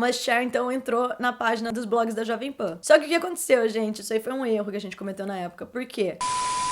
Must Share, então, entrou na página dos blogs da Jovem Pan. Só que o que aconteceu, gente? Isso aí foi um erro que a gente cometeu na época. Por quê?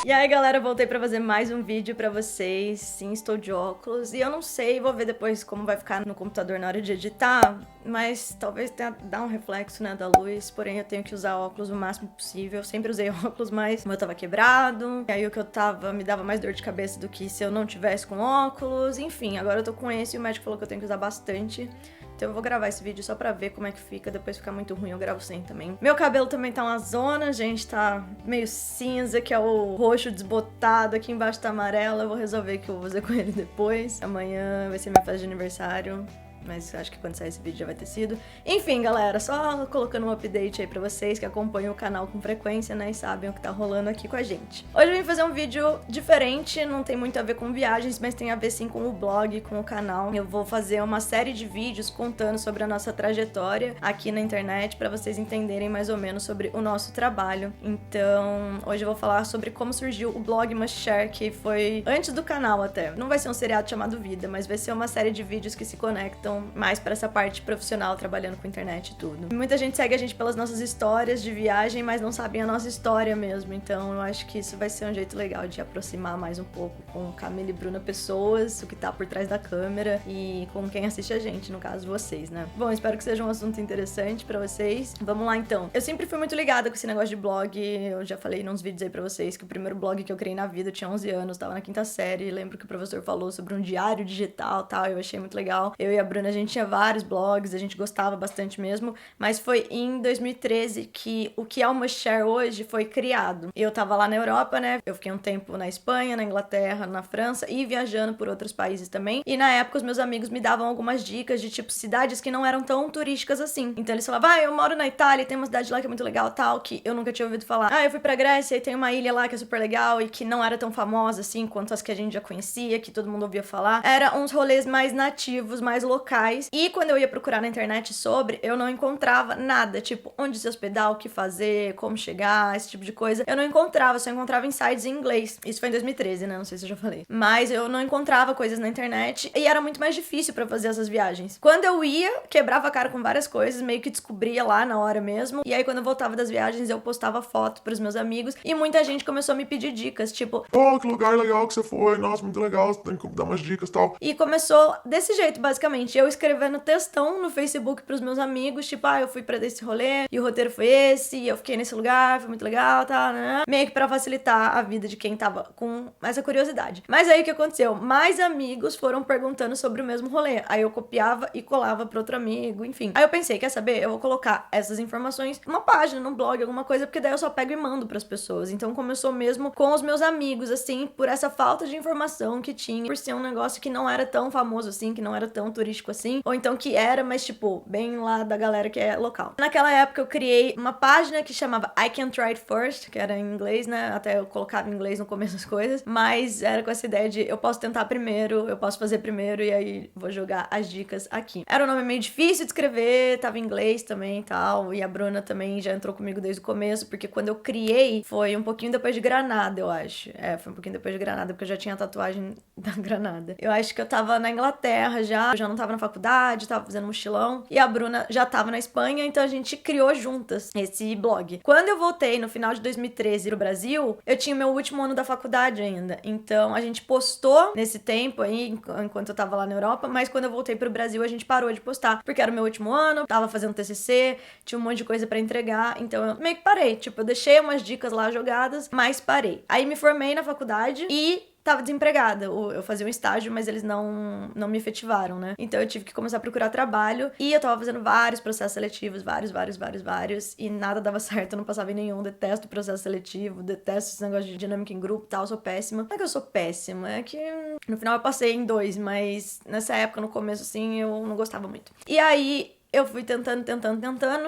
E aí, galera, voltei pra fazer mais um vídeo pra vocês. Sim, estou de óculos. E eu não sei, vou ver depois como vai ficar no computador na hora de editar. Mas talvez tenha dar um reflexo, né, da luz. Porém, eu tenho que usar óculos o máximo possível. Eu sempre usei óculos, mas o meu tava quebrado. E aí, o que eu tava me dava mais dor de cabeça do que se eu não tivesse com óculos. Enfim, agora eu tô com esse e o médico falou que eu tenho que usar bastante. Então eu vou gravar esse vídeo só pra ver como é que fica, depois ficar muito ruim eu gravo sem também. Meu cabelo também tá uma zona, gente, tá meio cinza, que é o roxo desbotado, aqui embaixo tá amarelo, eu vou resolver o que eu vou fazer com ele depois. Amanhã vai ser minha festa de aniversário. Mas acho que quando sair esse vídeo já vai ter sido. Enfim, galera, só colocando um update aí pra vocês que acompanham o canal com frequência, né, e sabem o que tá rolando aqui com a gente. Hoje eu vim fazer um vídeo diferente, não tem muito a ver com viagens, mas tem a ver sim com o blog, com o canal. Eu vou fazer uma série de vídeos contando sobre a nossa trajetória aqui na internet pra vocês entenderem mais ou menos sobre o nosso trabalho. Então, hoje eu vou falar sobre como surgiu o blog Must Share, que foi antes do canal até. Não vai ser um seriado chamado Vida, mas vai ser uma série de vídeos que se conectam mais pra essa parte profissional, trabalhando com internet e tudo. Muita gente segue a gente pelas nossas histórias de viagem, mas não sabem a nossa história mesmo, então eu acho que isso vai ser um jeito legal de aproximar mais um pouco com Camila e Bruna pessoas, o que tá por trás da câmera e com quem assiste a gente, no caso vocês, né? Bom, espero que seja um assunto interessante pra vocês. Vamos lá então. Eu sempre fui muito ligada com esse negócio de blog, eu já falei nos vídeos aí pra vocês que o primeiro blog que eu criei na vida eu tinha 11 anos, tava na 5ª série, lembro que o professor falou sobre um diário digital e tal, eu achei muito legal. Eu e a Bruna, a gente tinha vários blogs, a gente gostava bastante mesmo, mas foi em 2013 que o que é o Must Share hoje foi criado. Eu tava lá na Europa, né? Eu fiquei um tempo na Espanha, na Inglaterra, na França e viajando por outros países também. E na época os meus amigos me davam algumas dicas de tipo cidades que não eram tão turísticas assim. Então eles falavam: eu moro na Itália, tem uma cidade lá que é muito legal, tal, que eu nunca tinha ouvido falar. Eu fui pra Grécia e tem uma ilha lá que é super legal e que não era tão famosa assim quanto as que a gente já conhecia, que todo mundo ouvia falar. Era uns rolês mais nativos, mais locais. E quando eu ia procurar na internet sobre, eu não encontrava nada, tipo, onde se hospedar, o que fazer, como chegar, esse tipo de coisa. Eu não encontrava, só encontrava em sites em inglês. Isso foi em 2013, né? Não sei se eu já falei. Mas eu não encontrava coisas na internet e era muito mais difícil pra fazer essas viagens. Quando eu ia, quebrava a cara com várias coisas, meio que descobria lá na hora mesmo. E aí quando eu voltava das viagens, eu postava foto pros meus amigos e muita gente começou a me pedir dicas, tipo, que lugar legal que você foi, nossa, muito legal, você tem que dar umas dicas e tal. E começou desse jeito, basicamente. Eu escrevendo textão no Facebook pros meus amigos, tipo, eu fui pra esse rolê, e o roteiro foi esse, e eu fiquei nesse lugar, foi muito legal, tá, né? Meio que pra facilitar a vida de quem tava com essa curiosidade. Mas aí o que aconteceu? Mais amigos foram perguntando sobre o mesmo rolê. Aí eu copiava e colava pra outro amigo, enfim. Aí eu pensei, quer saber? Eu vou colocar essas informações numa página, num blog, alguma coisa, porque daí eu só pego e mando pras pessoas. Então começou mesmo com os meus amigos, assim, por essa falta de informação que tinha, por ser um negócio que não era tão famoso assim, que não era tão turístico assim, ou então que era, mas tipo, bem lá da galera que é local. Naquela época eu criei uma página que chamava I Can Try It First, que era em inglês, né? Até eu colocava em inglês no começo das coisas, mas era com essa ideia de eu posso tentar primeiro, eu posso fazer primeiro e aí vou jogar as dicas aqui. Era um nome meio difícil de escrever, tava em inglês também e tal, e a Bruna também já entrou comigo desde o começo, porque quando eu criei foi um pouquinho depois de Granada, eu acho. Foi um pouquinho depois de Granada, porque eu já tinha a tatuagem da Granada. Eu acho que eu tava na Inglaterra já, eu já não tava na faculdade, tava fazendo mochilão, e a Bruna já tava na Espanha, então a gente criou juntas esse blog. Quando eu voltei no final de 2013 pro Brasil, eu tinha meu último ano da faculdade ainda, então a gente postou nesse tempo aí, enquanto eu tava lá na Europa, mas quando eu voltei pro Brasil a gente parou de postar, porque era o meu último ano, tava fazendo TCC, tinha um monte de coisa pra entregar, então eu meio que parei, tipo, eu deixei umas dicas lá jogadas, mas parei. Aí me formei na faculdade e tava desempregada. Eu fazia um estágio, mas eles não me efetivaram, né? Então eu tive que começar a procurar trabalho e eu tava fazendo vários processos seletivos, vários, e nada dava certo, eu não passava em nenhum. Detesto o processo seletivo, detesto esse negócio de dinâmica em grupo e tal, eu sou péssima. Não é que eu sou péssima, é que no final eu passei em 2, mas nessa época, no começo, assim, eu não gostava muito. E aí eu fui tentando,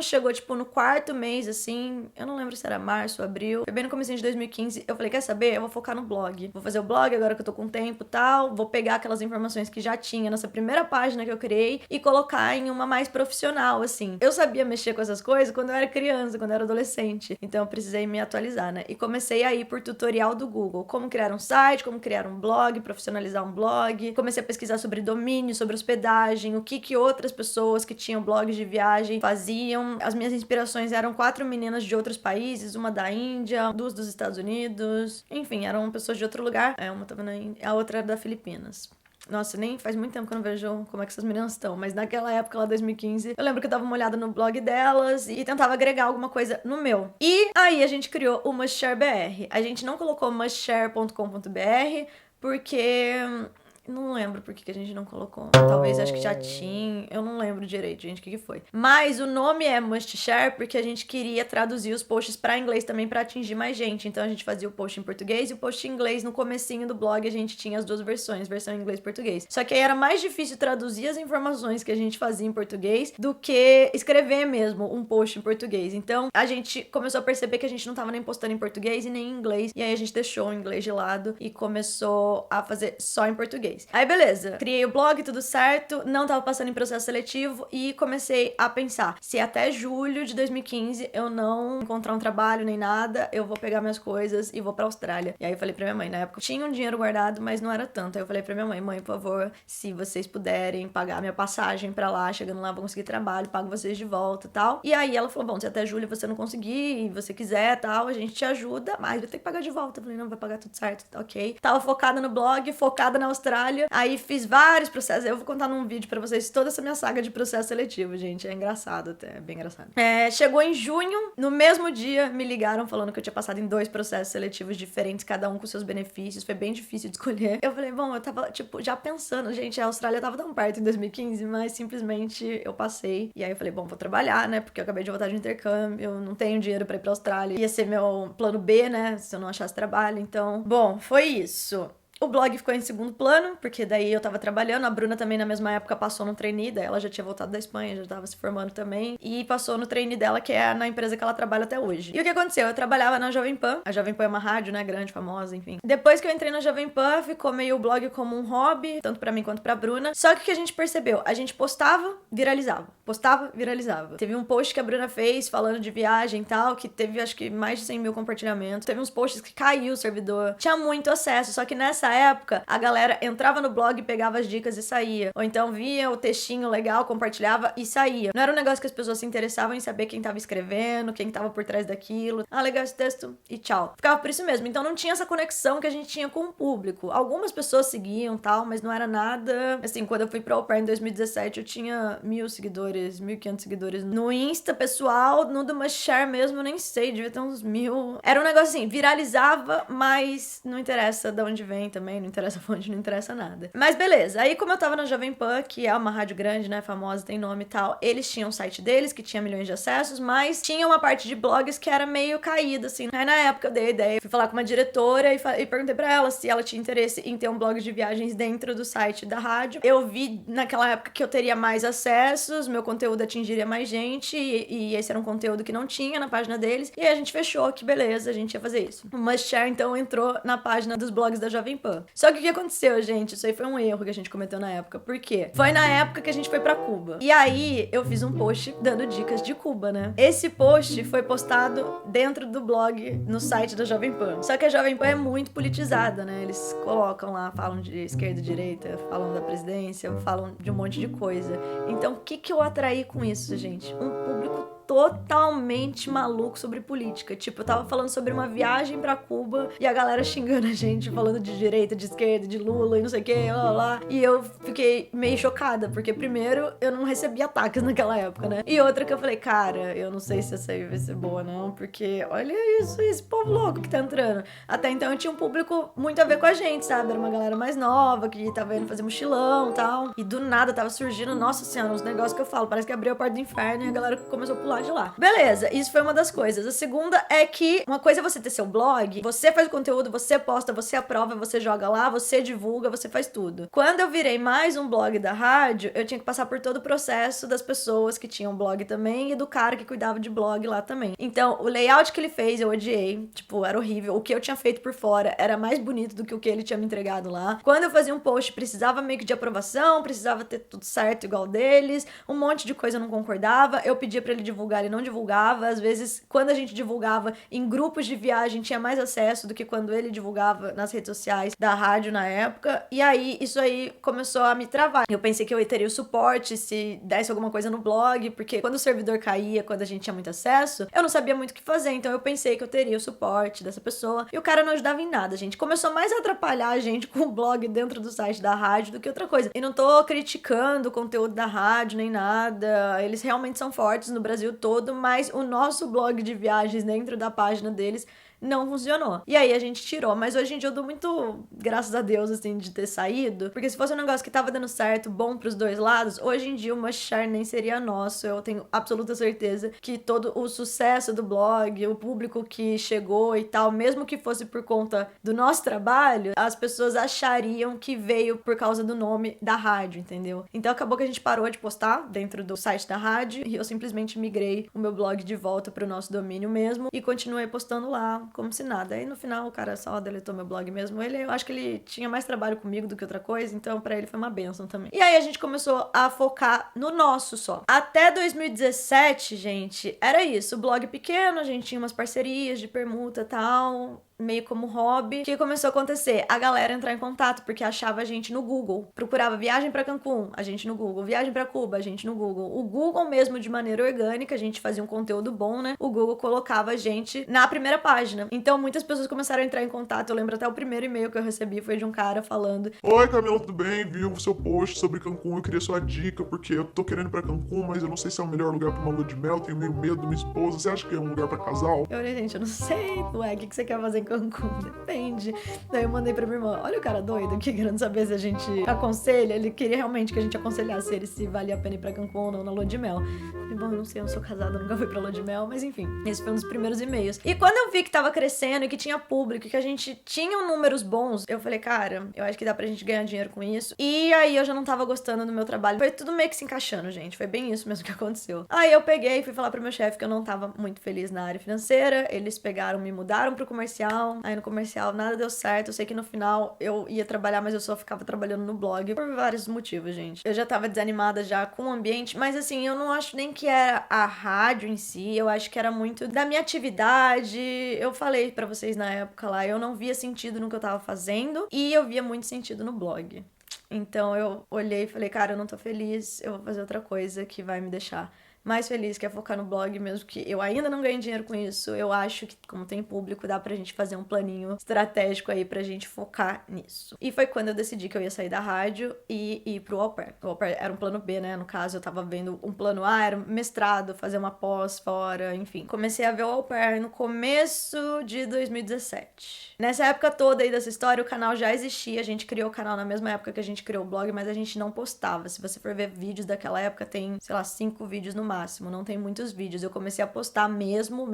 chegou tipo no 4º mês, assim, eu não lembro se era março, abril, foi bem no comecinho de 2015, eu falei, quer saber, eu vou focar no blog, vou fazer o blog agora que eu tô com tempo e tal, vou pegar aquelas informações que já tinha nessa primeira página que eu criei e colocar em uma mais profissional, assim. Eu sabia mexer com essas coisas quando eu era criança, quando eu era adolescente, então eu precisei me atualizar, né, e comecei a ir por tutorial do Google, como criar um site, como criar um blog, profissionalizar um blog, comecei a pesquisar sobre domínio, sobre hospedagem, o que outras pessoas que tinham blog blogs de viagem faziam. As minhas inspirações eram 4 meninas de outros países, uma da Índia, 2 dos Estados Unidos. Enfim, eram pessoas de outro lugar. Uma tava na Índia, a outra era da Filipinas. Nossa, nem faz muito tempo que eu não vejo como é que essas meninas estão, mas naquela época, lá 2015, eu lembro que eu dava uma olhada no blog delas e tentava agregar alguma coisa no meu. E aí a gente criou o Mustshare BR. A gente não colocou mustshare.com.br porque... Não lembro por que a gente não colocou. Talvez, acho que já tinha. Eu não lembro direito, gente, o que foi. Mas o nome é Mustshare porque a gente queria traduzir os posts pra inglês também pra atingir mais gente. Então a gente fazia o post em português e o post em inglês. No comecinho do blog a gente tinha as duas versões, versão em inglês e português. Só que aí era mais difícil traduzir as informações que a gente fazia em português do que escrever mesmo um post em português. Então a gente começou a perceber que a gente não tava nem postando em português e nem em inglês. E aí a gente deixou o inglês de lado e começou a fazer só em português. Aí beleza, criei o blog, tudo certo, não tava passando em processo seletivo e comecei a pensar, se até julho de 2015 eu não encontrar um trabalho nem nada, eu vou pegar minhas coisas e vou pra Austrália. E aí eu falei pra minha mãe, na época eu tinha um dinheiro guardado, mas não era tanto. Aí eu falei pra minha mãe, por favor, se vocês puderem pagar minha passagem pra lá, chegando lá vou conseguir trabalho, pago vocês de volta e tal. E aí ela falou, bom, se até julho você não conseguir e você quiser tal, a gente te ajuda, mas vai ter que pagar de volta. Eu falei, não, vai pagar tudo certo, tá ok. Tava focada no blog, focada na Austrália. Aí fiz vários processos. Eu vou contar num vídeo pra vocês toda essa minha saga de processo seletivo, gente. É engraçado até, é bem engraçado. Chegou em junho, no mesmo dia me ligaram falando que eu tinha passado em 2 processos seletivos diferentes, cada um com seus benefícios. Foi bem difícil de escolher. Eu falei, bom, eu tava, já pensando, gente, a Austrália tava tão perto em 2015, mas simplesmente eu passei. E aí eu falei, bom, vou trabalhar, né? Porque eu acabei de voltar de intercâmbio, eu não tenho dinheiro pra ir pra Austrália. Ia ser meu plano B, né? Se eu não achasse trabalho. Então, bom, foi isso. O blog ficou em segundo plano, porque daí eu tava trabalhando. A Bruna também, na mesma época, passou no trainee dela. Ela já tinha voltado da Espanha, já tava se formando também. E passou no trainee dela, que é na empresa que ela trabalha até hoje. E o que aconteceu? Eu trabalhava na Jovem Pan. A Jovem Pan é uma rádio, né? Grande, famosa, enfim. Depois que eu entrei na Jovem Pan, ficou meio o blog como um hobby, tanto pra mim quanto pra Bruna. Só que o que a gente percebeu? A gente postava, viralizava. Postava, viralizava. Teve um post que a Bruna fez falando de viagem e tal, que teve, acho que, mais de 100 mil compartilhamentos. Teve uns posts que caiu o servidor. Tinha muito acesso, só que nessa época, a galera entrava no blog, pegava as dicas e saía. Ou então via o textinho legal, compartilhava e saía. Não era um negócio que as pessoas se interessavam em saber quem tava escrevendo, quem tava por trás daquilo. Ah, legal esse texto e tchau. Ficava por isso mesmo. Então não tinha essa conexão que a gente tinha com o público. Algumas pessoas seguiam tal, mas não era nada... Assim, quando eu fui pra Au Pair em 2017, eu tinha 1.000 seguidores, 1.500 seguidores no Insta pessoal, no do Mustshare mesmo, eu nem sei, devia ter uns 1.000. Era um negócio assim, viralizava, mas não interessa de onde vem também, não interessa fonte, não interessa nada. Mas beleza, aí como eu tava na Jovem Pan, que é uma rádio grande, né, famosa, tem nome e tal, eles tinham um site deles, que tinha milhões de acessos, mas tinha uma parte de blogs que era meio caída, assim. Aí na época eu dei a ideia, fui falar com uma diretora e perguntei pra ela se ela tinha interesse em ter um blog de viagens dentro do site da rádio. Eu vi naquela época que eu teria mais acessos, meu conteúdo atingiria mais gente, e esse era um conteúdo que não tinha na página deles, e aí a gente fechou que beleza, a gente ia fazer isso. O Mustshare, então, entrou na página dos blogs da Jovem Pan. Só que o que aconteceu, gente? Isso aí foi um erro que a gente cometeu na época. Por quê? Foi na época que a gente foi pra Cuba. E aí, eu fiz um post dando dicas de Cuba, né? Esse post foi postado dentro do blog, no site da Jovem Pan. Só que a Jovem Pan é muito politizada, né? Eles colocam lá, falam de esquerda e direita, falam da presidência, falam de um monte de coisa. Então, o que eu atraí com isso, gente? Um público totalmente maluco sobre política. Tipo, eu tava falando sobre uma viagem pra Cuba e a galera xingando a gente, falando de direita, de esquerda, de Lula e não sei o que, lá, lá. E eu fiquei meio chocada, porque primeiro, eu não recebi ataques naquela época, né? E outra que eu falei, cara, eu não sei se essa aí vai ser boa não, porque olha isso, esse povo louco que tá entrando. Até então eu tinha um público muito a ver com a gente, sabe? Era uma galera mais nova, que tava indo fazer mochilão e tal. E do nada tava surgindo, nossa senhora, uns negócios que eu falo, parece que abriu a porta do inferno e a galera começou a pular de lá. Beleza, isso foi uma das coisas. A segunda é que uma coisa é você ter seu blog, você faz o conteúdo, você posta, você aprova, você joga lá, você divulga, você faz tudo. Quando eu virei mais um blog da rádio, eu tinha que passar por todo o processo das pessoas que tinham blog também e do cara que cuidava de blog lá também. Então, o layout que ele fez, eu odiei. Tipo, era horrível. O que eu tinha feito por fora era mais bonito do que o que ele tinha me entregado lá. Quando eu fazia um post, precisava meio que de aprovação, precisava ter tudo certo igual deles, um monte de coisa eu não concordava, eu pedia pra ele divulgar divulgar, ele não divulgava. Às vezes, quando a gente divulgava em grupos de viagem, tinha mais acesso do que quando ele divulgava nas redes sociais da rádio na época. E aí, isso aí começou a me travar. Eu pensei que eu teria o suporte se desse alguma coisa no blog, porque quando o servidor caía, quando a gente tinha muito acesso, eu não sabia muito o que fazer. Então eu pensei que eu teria o suporte dessa pessoa. E o cara não ajudava em nada, gente. Começou mais a atrapalhar a gente com o blog dentro do site da rádio do que outra coisa. E não tô criticando o conteúdo da rádio nem nada. Eles realmente são fortes no Brasil todo, mas o nosso blog de viagens dentro da página deles não funcionou. E aí a gente tirou, mas hoje em dia eu dou muito graças a Deus, assim, de ter saído, porque se fosse um negócio que tava dando certo, bom pros dois lados, hoje em dia o Must Share nem seria nosso. Eu tenho absoluta certeza que todo o sucesso do blog, o público que chegou e tal, mesmo que fosse por conta do nosso trabalho, as pessoas achariam que veio por causa do nome da rádio, entendeu? Então acabou que a gente parou de postar dentro do site da rádio e eu simplesmente migrei o meu blog de volta pro nosso domínio mesmo e continuei postando lá como se nada. Aí no final o cara só deletou meu blog mesmo. Eu acho que ele tinha mais trabalho comigo do que outra coisa, então pra ele foi uma bênção também. E aí a gente começou a focar no nosso só. Até 2017, gente, era isso. O blog pequeno, a gente tinha umas parcerias de permuta e tal, meio como hobby. O que começou a acontecer? A galera entrar em contato, porque achava a gente no Google. Procurava viagem pra Cancún, a gente no Google. Viagem pra Cuba, a gente no Google. O Google mesmo, de maneira orgânica, a gente fazia um conteúdo bom, né? O Google colocava a gente na primeira página. Então, muitas pessoas começaram a entrar em contato. Eu lembro até o primeiro e-mail que eu recebi foi de um cara falando: Oi, Camila, tudo bem? Vi o seu post sobre Cancún, eu queria sua dica, porque eu tô querendo ir pra Cancún, mas eu não sei se é o melhor lugar pra uma lua de mel, tenho meio medo da minha esposa. Você acha que é um lugar pra casal? Eu falei, gente, eu não sei, ué, o que você quer fazer em Cancún? Depende. Daí eu mandei pra minha irmã: olha o cara doido, que querendo saber se a gente aconselha. Ele queria realmente que a gente aconselhasse ele se valia a pena ir pra Cancún ou não na lua de mel. Eu falei, bom, eu não sei, eu não sou casada, nunca fui pra lua de mel, mas enfim, esse foi um dos primeiros e-mails. E quando eu vi que tava crescendo e que tinha público, que a gente tinha números bons, eu falei, cara, eu acho que dá pra gente ganhar dinheiro com isso. E aí eu já não tava gostando do meu trabalho. Foi tudo meio que se encaixando, gente. Foi bem isso mesmo que aconteceu. Aí eu peguei e fui falar pro meu chefe que eu não tava muito feliz na área financeira. Eles pegaram, me mudaram pro comercial. Aí no comercial nada deu certo. Eu sei que no final eu ia trabalhar, mas eu só ficava trabalhando no blog por vários motivos, gente. Eu já tava desanimada já com o ambiente, mas assim, eu não acho nem que era a rádio em si. Eu acho que era muito da minha atividade. Eu falei pra vocês na época lá, eu não via sentido no que eu tava fazendo e eu via muito sentido no blog. Então eu olhei e falei, cara, eu não tô feliz, eu vou fazer outra coisa que vai me deixar mais feliz, que é focar no blog, mesmo que eu ainda não ganhe dinheiro com isso. Eu acho que, como tem público, dá pra gente fazer um planinho estratégico aí pra gente focar nisso. E foi quando eu decidi que eu ia sair da rádio e ir pro au pair. O au pair era um plano B, né? No caso, eu tava vendo um plano A, era um mestrado, fazer uma pós fora, enfim. Comecei a ver o au pair no começo de 2017. Nessa época toda aí dessa história, o canal já existia. A gente criou o canal na mesma época que a gente criou o blog, mas a gente não postava. Se você for ver vídeos daquela época, tem, sei lá, 5 vídeos no máximo, não tem muitos vídeos. Eu comecei a postar mesmo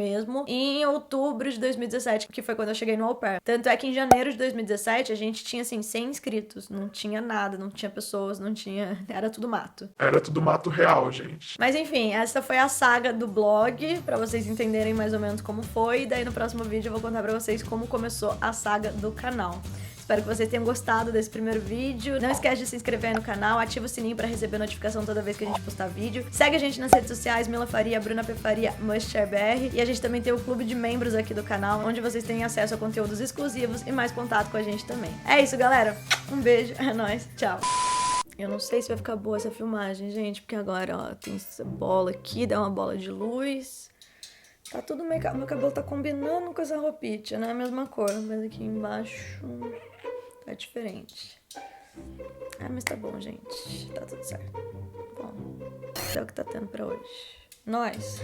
em outubro de 2017, que foi quando eu cheguei no au pair. Tanto é que em janeiro de 2017 a gente tinha, assim, 100 inscritos. Não tinha nada, não tinha pessoas, não tinha... Era tudo mato. Era tudo mato real, gente. Mas enfim, essa foi a saga do blog, pra vocês entenderem mais ou menos como foi. E daí no próximo vídeo eu vou contar pra vocês como começou a saga do canal. Espero que vocês tenham gostado desse primeiro vídeo. Não esquece de se inscrever aí no canal, ativa o sininho pra receber notificação toda vez que a gente postar vídeo. Segue a gente nas redes sociais, Mila Faria, Bruna P. Faria, Must Share BR. E a gente também tem o clube de membros aqui do canal, onde vocês têm acesso a conteúdos exclusivos e mais contato com a gente também. É isso, galera. Um beijo, é nóis, tchau. Eu não sei se vai ficar boa essa filmagem, gente, porque agora, ó, tem essa bola aqui, dá uma bola de luz. Tá tudo meio... Meu cabelo tá combinando com essa roupinha, não é a mesma cor, mas aqui embaixo tá diferente. Ah, mas tá bom, gente. Tá tudo certo. Bom, é o que tá tendo pra hoje. Nós.